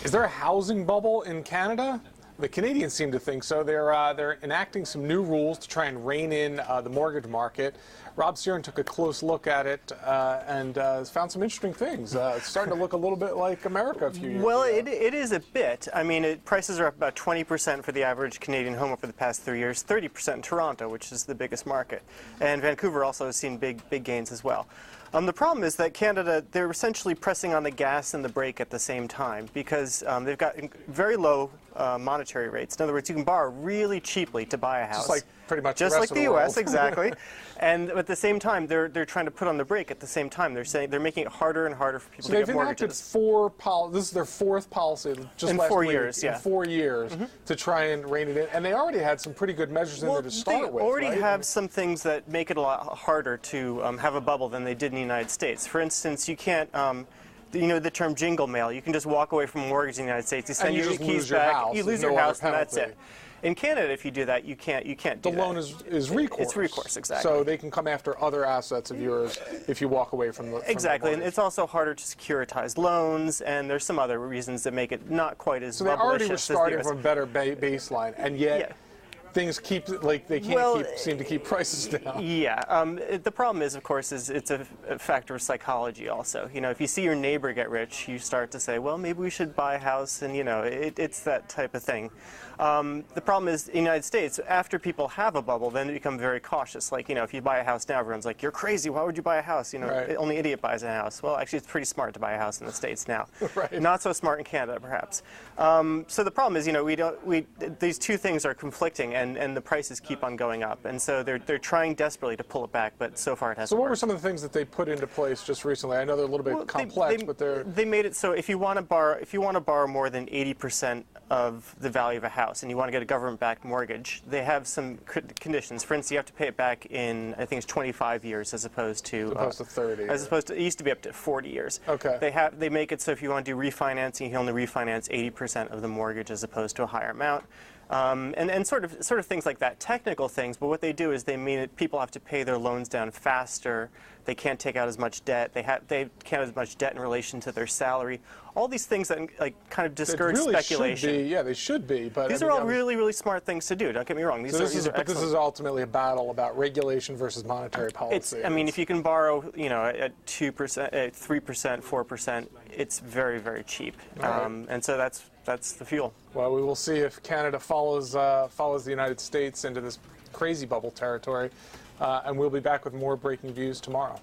Is there a housing bubble in Canada? The Canadians seem to think so. They're enacting some new rules to try and rein in the mortgage market. Rob Searon took a close look at it and found some interesting things. It's starting to look a little bit like America a few years Well, ago. it is a bit. I mean, prices are up about 20% for the average Canadian home over the past 3 years, 30% in Toronto, which is the biggest market. And Vancouver also has seen big gains as well. The problem is that Canada, they're essentially pressing on the gas and the brake at the same time because they've got very low monetary rates. In other words, you can borrow really cheaply to buy a house. Just like pretty much just the like rest of the the U.S. world. Exactly. And at the same time, they're trying to put on the brake at the same time. They're saying they're making it harder and harder for people to get mortgages. So they've enacted this is their fourth policy just in last 4 week, years, yeah. in 4 years to try and rein it in. And they already had some pretty good measures in there to start with. They already right? have some things that make it a lot harder to have a bubble than they did in the United States. For instance, you can't. You know the term jingle mail. You can just walk away from a mortgage in the United States. You send your keys back. You lose your house, and that's it. In Canada, if you do that, you can't do that. The loan is recourse. It's recourse, exactly. So they can come after other assets of yours if you walk away from the exactly, from the and it's also harder to securitize loans, and there's some other reasons that make it not quite as. So they already were starting as the US. from a better baseline, and yet. Yeah. Things keep they can't seem to keep prices down. Yeah, the problem is, of course, it's a factor of psychology. Also, you know, if you see your neighbor get rich, you start to say, well, maybe we should buy a house, and you know, it's that type of thing. The problem is, in the United States, after people have a bubble, then they become very cautious. Like, you know, if you buy a house now, everyone's like, you're crazy. Why would you buy a house? You know, right. Only idiot buys a house. Well, actually, it's pretty smart to buy a house in the States now. Right. Not so smart in Canada, perhaps. So the problem is, you know, these two things are conflicting, and the prices keep on going up, and so they're trying desperately to pull it back, but so far it hasn't. So what were worked. some of the things that they put into place just recently? I know they're a little bit complex, but they made it so if you want to borrow more than 80% of the value of a house, and you want to get a government-backed mortgage, they have some conditions. For instance, you have to pay it back in, I think it's 25 years as opposed to 30. As opposed to, it used to be up to 40 years. Okay. They make it so if you want to do refinancing, you can only refinance 80% of the mortgage as opposed to a higher amount. And sort of things like that, technical things. But what they do is they mean that people have to pay their loans down faster. They can't take out as much debt. They can't have as much debt in relation to their salary. All these things that kind of discourage speculation. Should be, yeah, they should be. But these are all really smart things to do. Don't get me wrong. This is ultimately a battle about regulation versus monetary policy. I mean, if you can borrow, you know, at 2%, at 3%, 4%, it's very cheap. Right. And so that's the fuel. Well, we will see if Canada follows the United States into this crazy bubble territory, and we'll be back with more breaking views tomorrow.